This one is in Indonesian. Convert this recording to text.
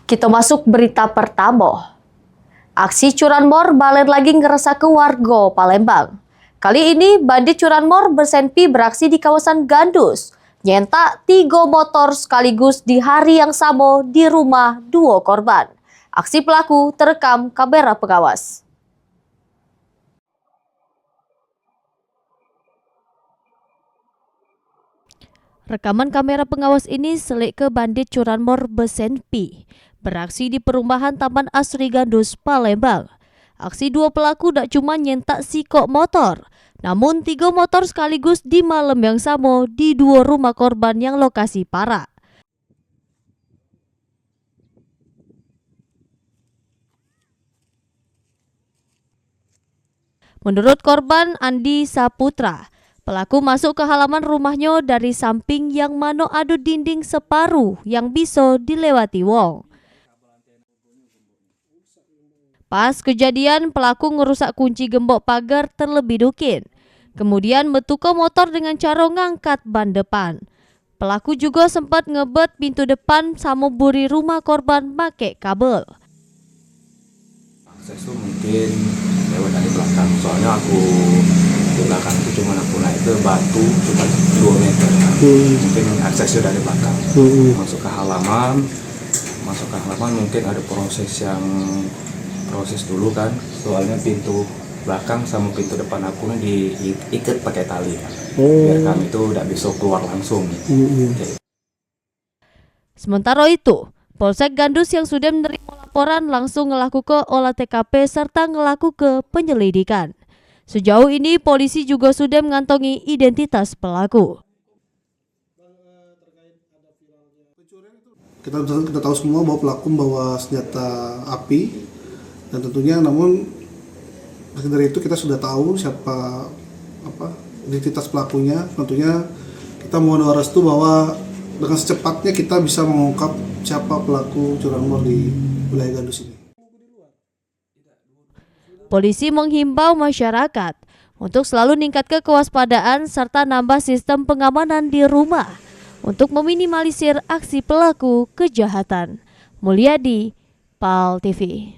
Kita masuk berita pertama. Aksi curanmor balik lagi ngeresahkan warga Palembang. Kali ini bandit curanmor bersenpi beraksi di kawasan Gandus. Nyentak 3 motor sekaligus di hari yang sama di rumah 2 korban. Aksi pelaku terekam kamera pengawas. Rekaman kamera pengawas ini selik ke bandit curanmor bersenpi beraksi di perumahan Taman Asri Gandus, Palembang. Aksi 2 pelaku tak cuma nyentak sikok motor, namun 3 motor sekaligus di malam yang sama di 2 rumah korban yang lokasi parah. Menurut korban Andi Saputra, pelaku masuk ke halaman rumahnya dari samping yang mana ada dinding separuh yang bisa dilewati wong. Pas kejadian, pelaku ngerusak kunci gembok pagar terlebih dahulu. Kemudian metuka motor dengan cara ngangkat ban depan. Pelaku juga sempat ngebet pintu depan sama buri rumah korban pakai kabel. Akses itu mungkin lewat dari belakang, soalnya aku di belakang itu cuma aku naik ke batu cuma 2 meter. Mungkin aksesnya dari belakang. Masuk ke halaman mungkin ada proses dulu kan, soalnya pintu belakang sama pintu depan aku diikat pakai tali kan. Biar kami itu tidak bisa keluar langsung. Sementara itu, Polsek Gandus yang sudah menerima laporan langsung ngelakukan olah TKP serta ngelakukan penyelidikan. Sejauh ini polisi juga sudah mengantongi identitas pelaku. Kita tahu semua bahwa pelaku membawa senjata api, dan tentunya namun dari itu kita sudah tahu siapa identitas pelakunya. Tentunya kita mohon restu bahwa dengan secepatnya kita bisa mengungkap siapa pelaku curanmor di wilayah Gandus ini. Polisi menghimbau masyarakat untuk selalu meningkatkan kewaspadaan serta nambah sistem pengamanan di rumah untuk meminimalisir aksi pelaku kejahatan. Mulyadi, PAL TV.